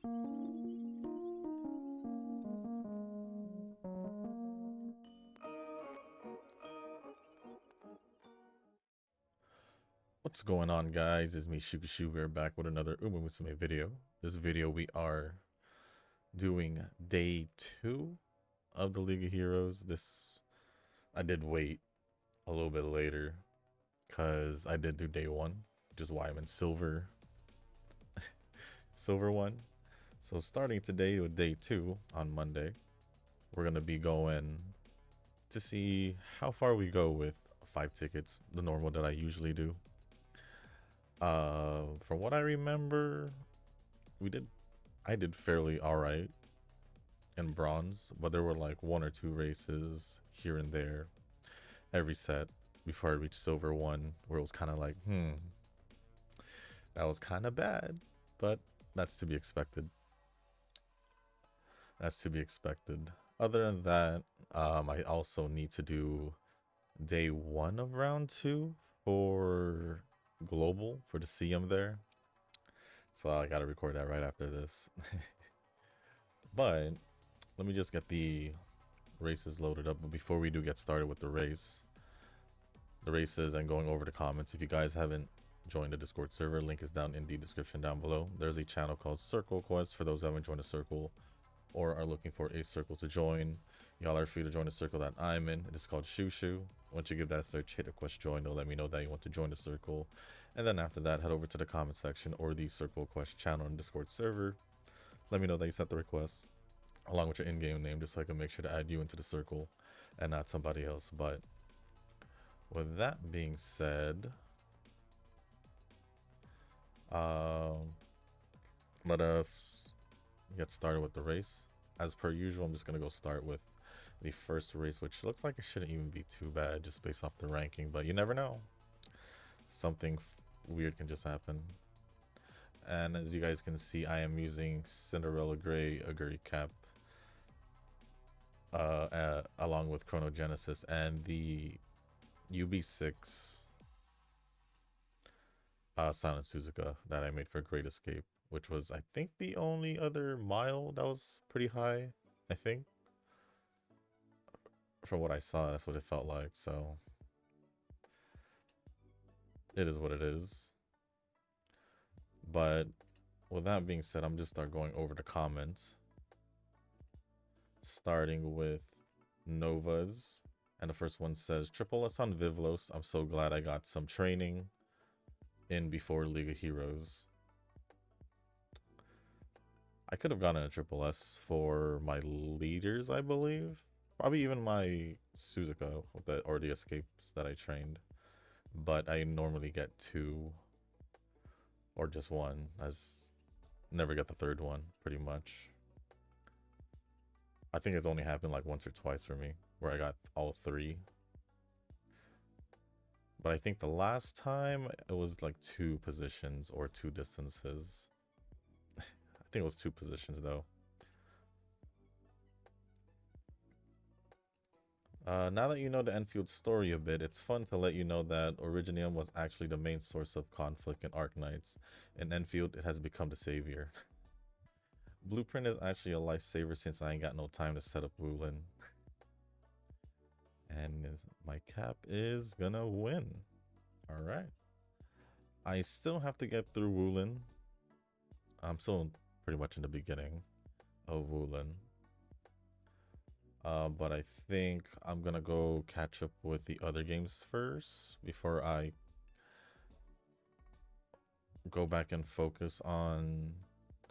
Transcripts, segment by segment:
What's going on, guys? It's me, Shukushu. We're back with another Musume video. This video we are doing day 2 of the League of Heroes. I did wait a little bit later because I did do day 1, which is why I'm in silver 1. So starting today with day 2 on Monday, we're gonna be going to see how far we go with 5 tickets, the normal that I usually do. From what I remember, I did fairly alright in bronze, but there were like 1 or 2 races here and there every set before I reached silver 1, where it was kind of like, that was kind of bad, but that's to be expected. Other than that, I also need to do day 1 of round 2 for global for the CM there, so I gotta record that right after this. But let me just get the races loaded up. But before we do get started with the races and going over the comments, if you guys haven't joined the Discord server, link is down in the description down below. There's a channel called Circle Quest for those who haven't joined a circle or are looking for a circle to join. Y'all are free to join the circle that I'm in. It is called Shushu. Once you give that search, hit a quest join. It'll let me know that you want to join the circle. And then after that, head over to the comment section or the Circle Quest channel on the Discord server. Let me know that you sent the request along with your in-game name, just so I can make sure to add you into the circle and not somebody else. But with that being said, let us get started with the race. As per usual, I'm just gonna go start with the first race, which looks like it shouldn't even be too bad just based off the ranking, but you never know. Something weird can just happen. And as you guys can see, I am using Cinderella Gray Aguri Cap along with Chronogenesis and the UB6 Silent Suzuka that I made for Great Escape, which was, I think, the only other mile that was pretty high. I think from what I saw, that's what it felt like. So it is what it is. But with that being said, I'm just start going over the comments, starting with Nova's. And the first one says, Triple S on Vivlos. I'm so glad I got some training in before League of Heroes. I could have gotten a Triple S for my leaders, I believe. Probably even my Suzuka or the escapes that I trained. But I normally get 2 or just 1, as never get the 3rd one, pretty much. I think it's only happened like once or twice for me, where I got all 3. But I think the last time it was like 2 positions or 2 distances. I think it was 2 positions though. Now that you know the Enfield story a bit, it's fun to let you know that Originium was actually the main source of conflict in Arknights. In Enfield, it has become the savior. Blueprint is actually a lifesaver since I ain't got no time to set up Wulin. And my cap is gonna win. Alright. I still have to get through Wulin. I'm still pretty much in the beginning of Wulin. But I think I'm gonna go catch up with the other games first before I go back and focus on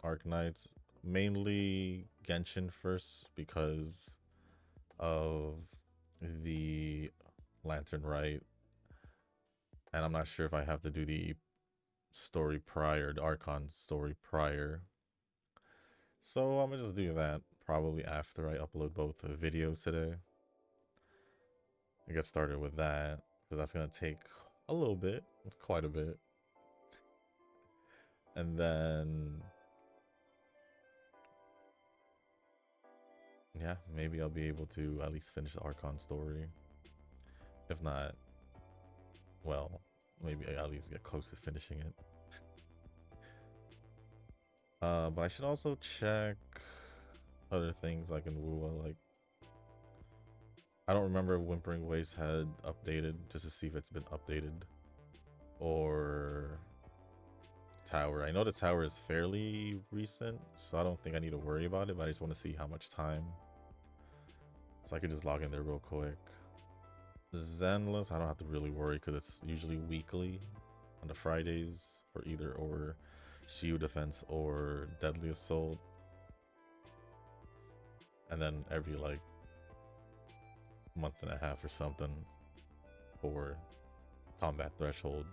Arknights. Mainly Genshin first because of the Lantern Rite. And I'm not sure if I have to do the story prior, the Archon story prior. So I'm gonna just do that probably after I upload both videos today. I get started with that because that's gonna take a little bit, quite a bit. And then yeah, maybe I'll be able to at least finish the Archon story. If not, well, maybe I at least get close to finishing it. But I should also check other things like in Wuwa. Like, I don't remember if Whimpering Ways had updated, just to see if it's been updated. Or Tower. I know the Tower is fairly recent, so I don't think I need to worry about it, but I just want to see how much time. So I could just log in there real quick. Zenless, I don't have to really worry because it's usually weekly on the Fridays for either or Shield Defense or Deadly Assault. And then every like month and a half or something for Combat Threshold.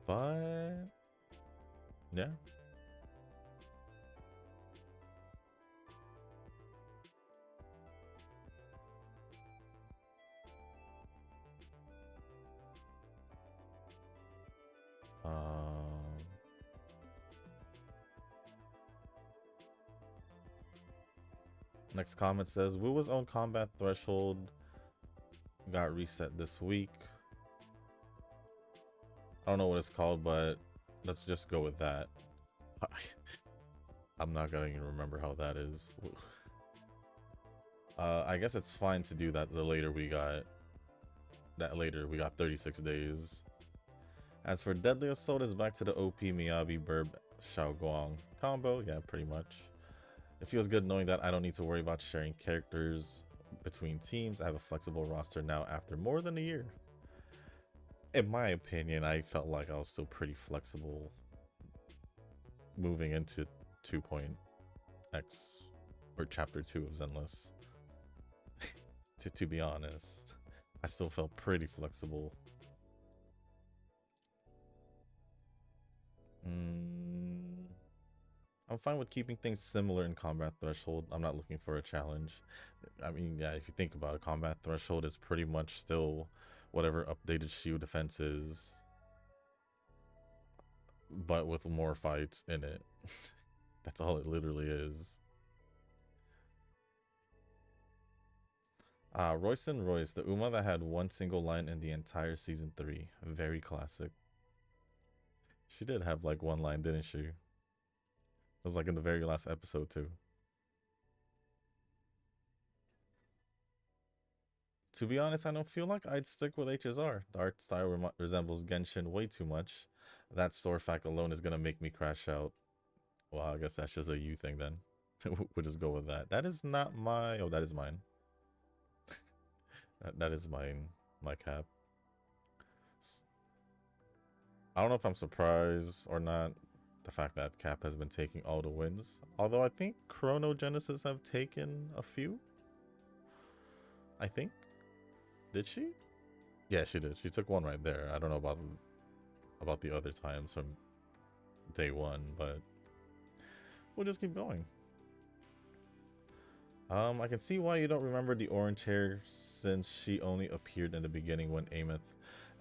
But yeah. Next comment says, Wuwa's own combat threshold got reset this week. I don't know what it's called, but let's just go with that. I'm not gonna even remember how that is. I guess it's fine to do that the later we got. We got 36 days. As for Deadly Assault, is back to the OP Miyabi Burb Xiaoguang combo. Yeah, pretty much. It feels good knowing that I don't need to worry about sharing characters between teams. I have a flexible roster now after more than a year. In my opinion, I felt like I was still pretty flexible moving into 2.x or chapter 2 of Zenless. to be honest, I still felt pretty flexible. I'm fine with keeping things similar in Combat Threshold. I'm not looking for a challenge. I mean, yeah, if you think about it, Combat Threshold is pretty much still whatever updated Shield Defense is, but with more fights in it. That's all it literally is. Royce and Royce, the Uma that had one single line in the entire season 3. Very classic. She did have like one line, didn't she? It was like in the very last episode too. To be honest, I don't feel like I'd stick with HSR. The art style resembles Genshin way too much. That store fact alone is gonna make me crash out. Well, I guess that's just a you thing then. We'll just go with that. That is not my... Oh, that is mine. that is mine. My cap. I don't know if I'm surprised or not the fact that Cap has been taking all the wins. Although I think Chrono Genesis have taken a few. I think. Did she? Yeah, she did. She took one right there. I don't know about the other times from day one, but we'll just keep going. I can see why you don't remember the orange hair since she only appeared in the beginning when Ameth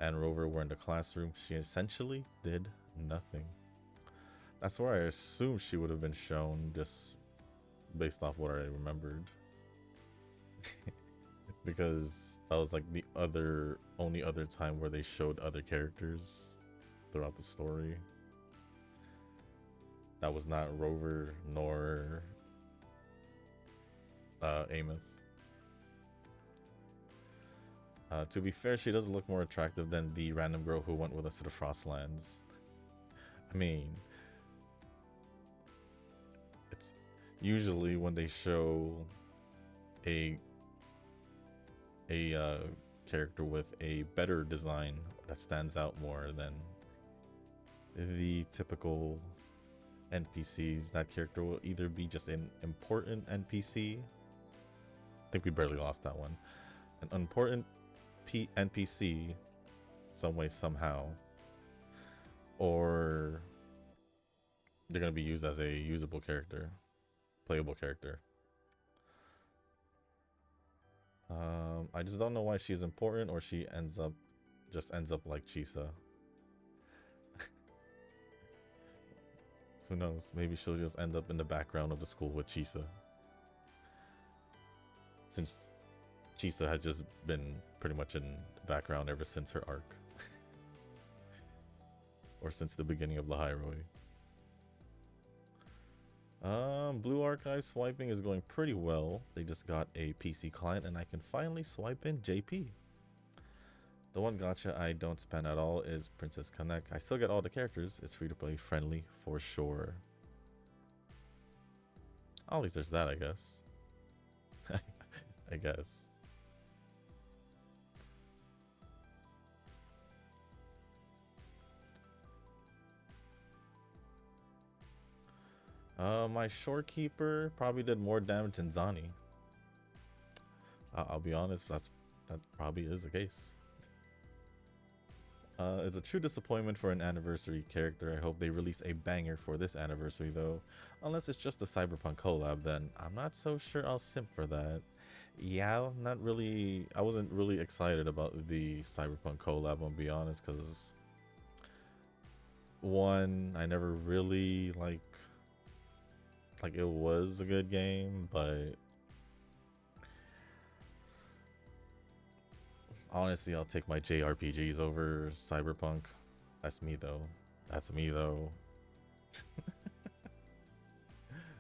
and Rover were in the classroom. She essentially did nothing. That's where I assume she would have been shown just based off what I remembered. Because that was like the only other time where they showed other characters throughout the story. That was not Rover nor Ameth. To be fair, she does look more attractive than the random girl who went with us to the Frostlands. I mean, it's usually when they show a character with a better design that stands out more than the typical NPCs. That character will either be just an important NPC. I think we barely lost that one. An important NPC, some way, somehow, or they're gonna be used as a usable character, playable character. I just don't know why she's important, or she ends up like Chisa. Who knows? Maybe she'll just end up in the background of the school with Chisa, since Chisa has just been pretty much in the background ever since her arc. or since the beginning of the Hyrule. Blue Archive swiping is going pretty well. They just got a PC client and I can finally swipe in JP. The one gacha I don't spend at all is Princess Connect. I still get all the characters. It's free to play friendly for sure. At least there's that, I guess. I guess. My Shorekeeper probably did more damage than Zani. I'll be honest, that probably is the case. It's a true disappointment for an anniversary character. I hope they release a banger for this anniversary though. Unless it's just a Cyberpunk collab, then I'm not so sure I'll simp for that. Yeah, not really. I wasn't really excited about the Cyberpunk collab, I'll be honest, because one, I never really like it was a good game, but honestly, I'll take my JRPGs over Cyberpunk. That's me though. That's me though.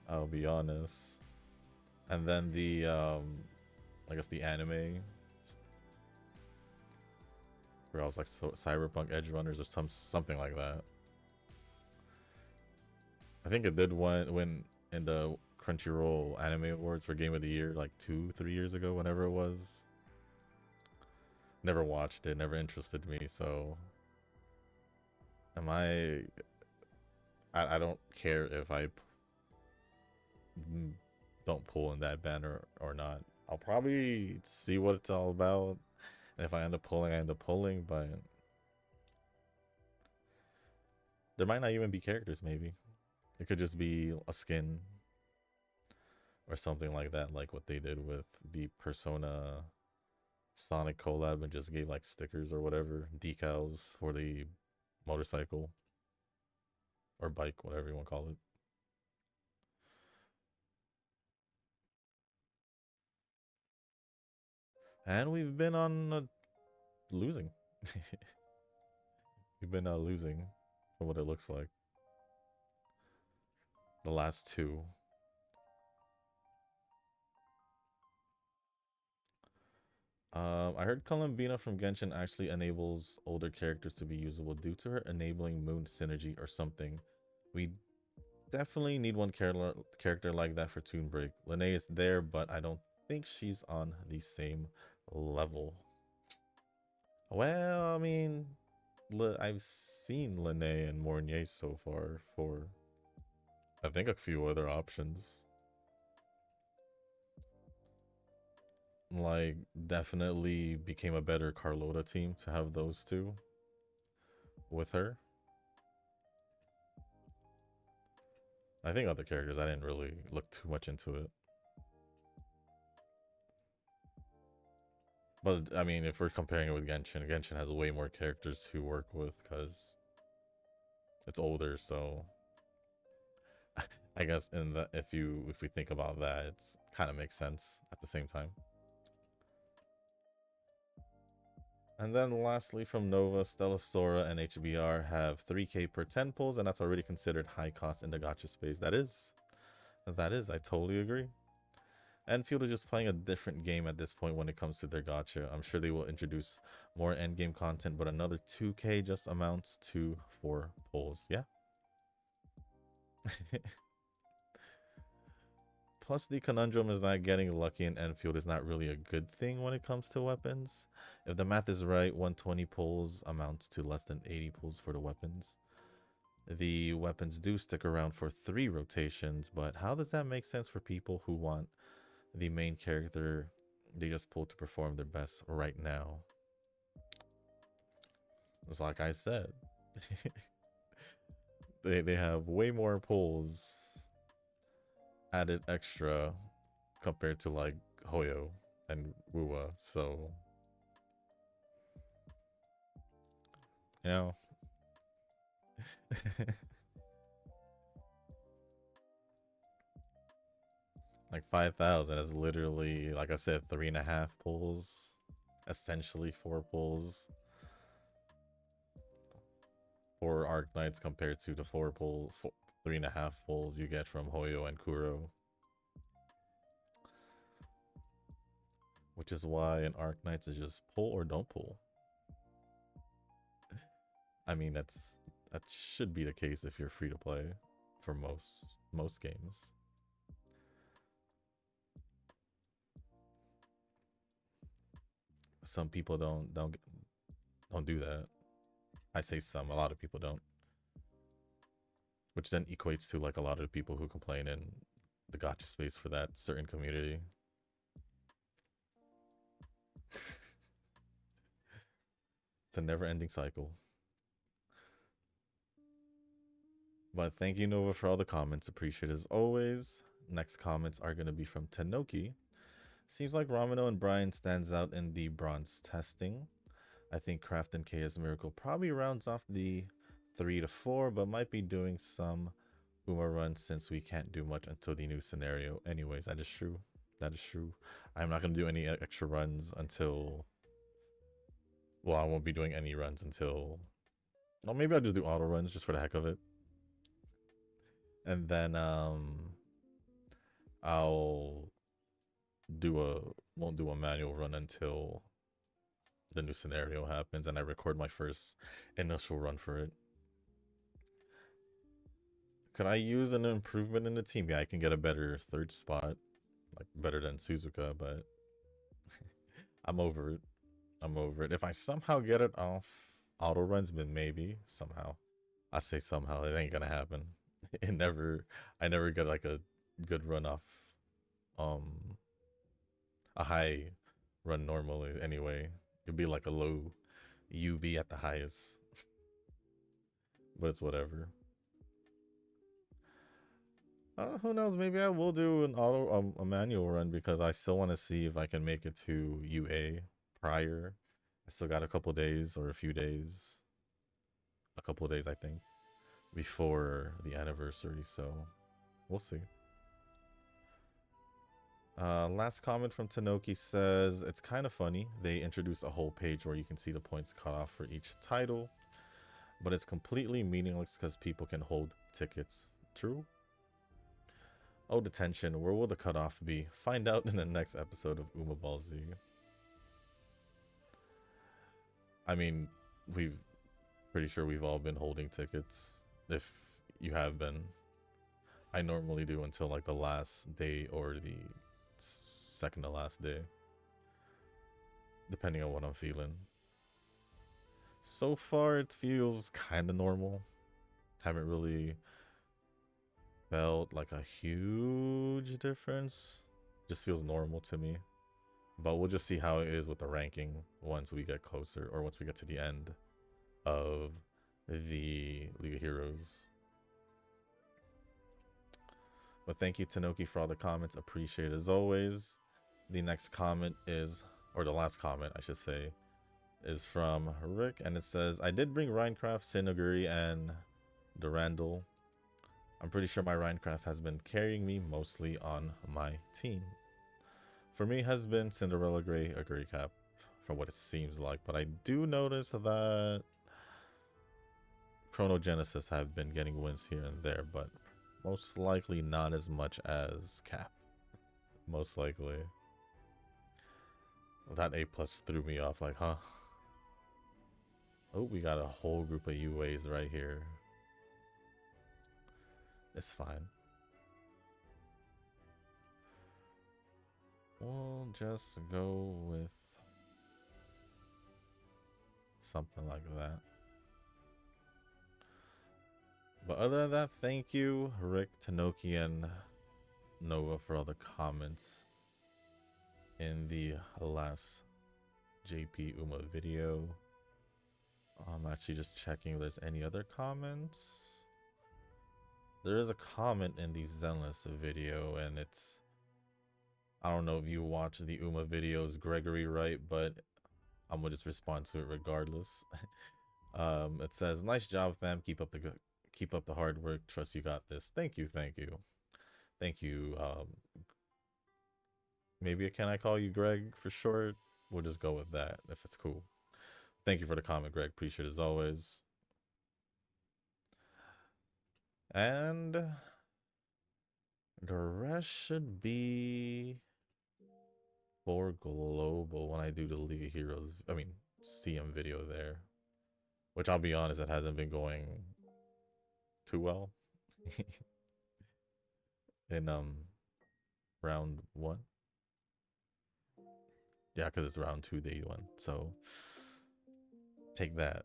I'll be honest. And then the I guess the anime where I was like Cyberpunk Edge Runners or something like that. I think it did win in the Crunchyroll Anime Awards for Game of the Year like 2-3 years ago, whenever it was. Never watched it, never interested me, so am I don't care if I don't pull in that banner or not. I'll probably see what it's all about, and if I end up pulling, I end up pulling, but there might not even be characters, maybe. It could just be a skin or something like that, like what they did with the Persona Sonic collab and just gave like stickers or whatever, decals for the motorcycle or bike, whatever you want to call it. And we've been on losing. We've been losing from what it looks like. The last two. I heard Columbina from Genshin actually enables older characters to be usable due to her enabling moon synergy or something. We definitely need one character like that for Toon Break. Lene is there, but I don't think she's on the same level. Well, I mean, I've seen Lene and Mornier so far for, I think, a few other options. Like, definitely became a better Carlota team to have those two with her. I think other characters, I didn't really look too much into it. But, I mean, if we're comparing it with Genshin, Genshin has way more characters to work with because it's older, so I guess in the if we think about that, it's kind of makes sense at the same time. And then lastly from Nova, Stella Sora and HBR have 3k per 10 pulls, and that's already considered high cost in the gacha space. That is, I totally agree. Enfield is just playing a different game at this point when it comes to their gacha. I'm sure they will introduce more endgame content, but another 2k just amounts to 4 pulls. Yeah. Plus, the conundrum is that getting lucky in Enfield is not really a good thing when it comes to weapons. If the math is right, 120 pulls amounts to less than 80 pulls for the weapons. The weapons do stick around for 3 rotations, but how does that make sense for people who want the main character they just pull to perform their best right now? It's like I said. they have way more pulls added extra compared to like Hoyo and Wuwa, so you know. Like 5,000 is literally, like I said, 3.5 pulls, essentially 4 pulls. for Arknights compared to the 3.5 pulls you get from Hoyo and Kuro. Which is why an Arknights is just pull or don't pull. I mean, that should be the case if you're free to play for most games. Some people don't do that. I say some, a lot of people don't. Which then equates to like a lot of the people who complain in the gacha space for that certain community. It's a never-ending cycle. But thank you, Nova, for all the comments. Appreciate it as always. Next comments are going to be from Tenoki. Seems like Ramino and Brian stands out in the bronze testing. I think Craft and KS Miracle probably rounds off the 3 to 4, but might be doing some Uma runs since we can't do much until the new scenario. Anyways, that is true. That is true. I'm not going to do any extra runs until... Well, I won't be doing any runs until... Well, maybe I'll just do auto runs just for the heck of it. And then I'll won't do a manual run until the new scenario happens and I record my first initial run for it. Could I use an improvement in the team? Yeah, I can get a better third spot, like better than Suzuka, but I'm over it. I'm over it. If I somehow get it off auto runs, then maybe somehow. I say somehow, it ain't gonna happen. I never get like a good run off a high run normally anyway. It'd be like a low UB at the highest. But it's whatever. Who knows? Maybe I will do an a manual run because I still want to see if I can make it to UA prior. I still got a couple days or a few days. A couple days, I think, before the anniversary. So we'll see. Last comment from Tenoki says, it's kind of funny. They introduce a whole page where you can see the points cut off for each title, but it's completely meaningless because people can hold tickets. True? Oh, detention. Where will the cutoff be? Find out in the next episode of Uma Ball Z. I mean, pretty sure we've all been holding tickets. If you have been. I normally do until like the last day or the second to last day, depending on what I'm feeling. So far, it feels kind of normal. Haven't really felt like a huge difference. Just feels normal to me. But we'll just see how it is with the ranking once we get closer, or once we get to the end of the League of Heroes. But thank you, Tenoki, for all the comments. Appreciate it as always. The next comment is, or the last comment, I should say, is from Rick, and it says, I did bring Rhinecraft, Sinoguri, and Durandal. I'm pretty sure my Rhinecraft has been carrying me mostly on my team. For me, has been Cinderella Gray, a Gray Cap, from what it seems like. But I do notice that Chronogenesis have been getting wins here and there, but most likely not as much as Cap. Most likely. That A+ threw me off, like, huh? Oh, we got a whole group of UAs right here. It's fine. We'll just go with something like that. But other than that, thank you, Rick, Tenoki, and Nova for all the comments in the last JP Uma video. I'm actually just checking if there's any other comments. There is a comment in the Zenless video, and it's... I don't know if you watch the Uma videos, Gregory, right? But I'm gonna just respond to it regardless. It says, "Nice job, fam. Keep up the hard work. Trust you got this." Thank you, thank you, thank you. Maybe can I call you Greg for short? We'll just go with that if it's cool. Thank you for the comment, Greg. Appreciate it as always. And the rest should be for global when I do the League of Heroes. I mean, CM video there. Which I'll be honest, it hasn't been going too well in round one. Yeah, because it's round 2, day 1. So take that.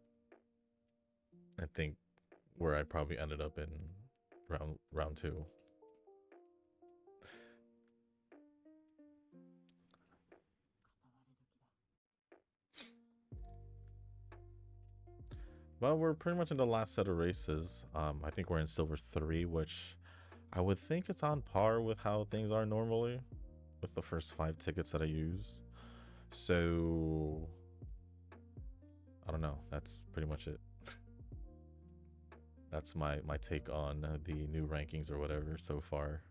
I think where I probably ended up in round 2. Well, we're pretty much in the last set of races. I think we're in Silver 3, which I would think it's on par with how things are normally with the first 5 tickets that I use. So, I don't know. That's pretty much it. That's my take on the new rankings or whatever so far.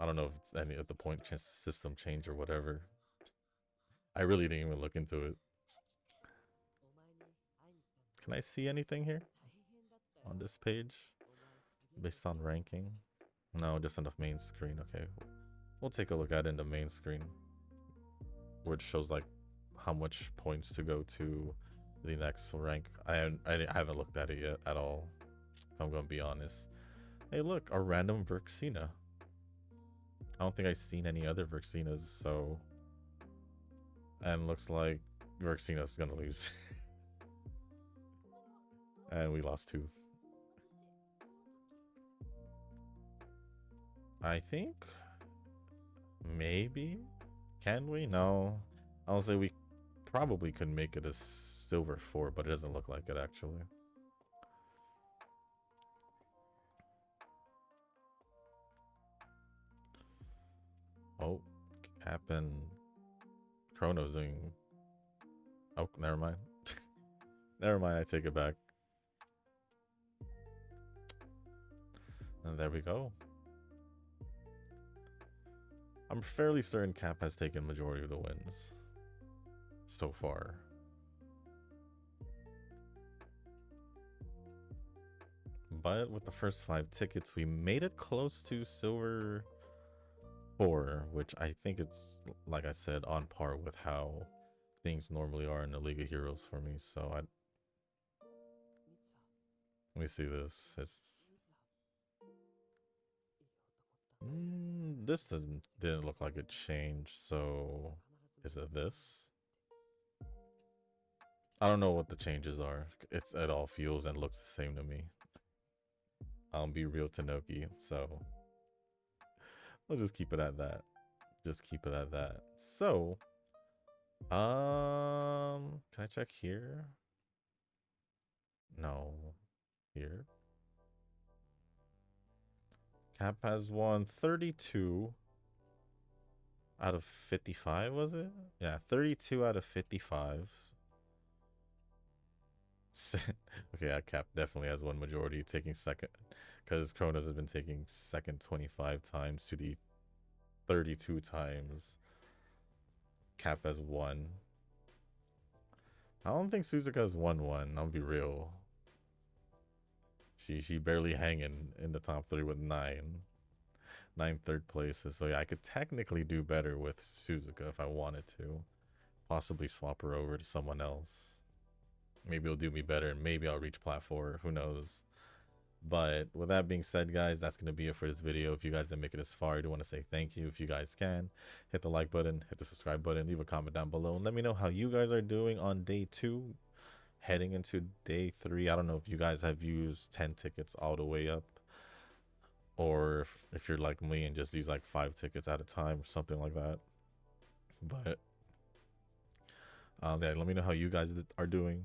I don't know if it's any of the point system change or whatever. I really didn't even look into it. Can I see anything here on this page based on ranking? No, just on the main screen. Okay, we'll take a look at it in the main screen, which shows like how much points to go to the next rank. I haven't looked at it yet at all, if I'm gonna be honest. Hey, look, a random Verxina. I don't think I've seen any other Verxinas, so... And looks like Verxina's gonna lose. And we lost 2. I think... Maybe? Can we? No. I'll say we probably could make it a Silver 4, but it doesn't look like it actually. Oh, Cap and Chrono's doing... Oh, never mind. Never mind, I take it back. And there we go. I'm fairly certain Cap has taken majority of the wins so far. But with the first 5 tickets, we made it close to Silver 4, which I think it's, like I said, on par with how things normally are in the League of Heroes for me. So let me see this. This didn't look like it changed. So is it this? I don't know what the changes are. It all feels and looks the same to me. I'll be real Tanoki, so we'll just keep it at that. Just keep it at that. So, can I check here? No, here. Cap has won 32 out of 55, was it? Yeah, 32 out of 55. Okay, yeah, Cap definitely has won majority, taking second, because Kronos has been taking second 25 times to the 32 times Cap has won. I don't think Suzuka has won one. I'll be real. She barely hanging in the top 3 with 9 third places. So yeah, I could technically do better with Suzuka if I wanted to. Possibly swap her over to someone else. Maybe it'll do me better, and maybe I'll reach plat 4. Who knows? But with that being said, guys, that's going to be it for this video. If you guys didn't make it this far, I do want to say thank you. If you guys can, hit the like button, hit the subscribe button, leave a comment down below, and let me know how you guys are doing on day 2, heading into day 3. I don't know if you guys have used 10 tickets all the way up, or if you're like me and just use like 5 tickets at a time or something like that. But yeah, let me know how you guys are doing,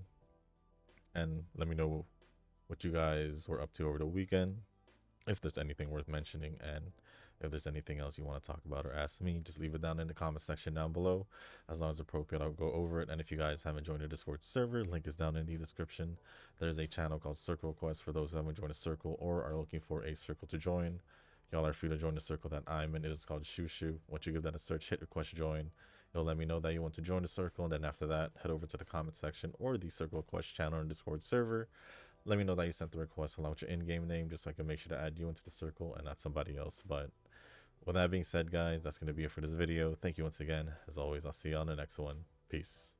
and let me know what you guys were up to over the weekend, if there's anything worth mentioning, and if there's anything else you want to talk about or ask me, just leave it down in the comment section down below. As long as appropriate, I'll go over it. And if you guys haven't joined the Discord server, link is down in the description. There's a channel called Circle Quest for those who haven't joined a circle or are looking for a circle to join. Y'all are free to join the circle that I'm in. It is called Shushu. Once you give that a search, hit request join. It'll let me know that you want to join the circle, and then after that, head over to the comment section or the Circle Quest channel and Discord server. let me know that you sent the request along with your in-game name, just so I can make sure to add you into the circle and not somebody else. But with that being said, guys, that's going to be it for this video. Thank you once again. As always, I'll see you on the next one. Peace.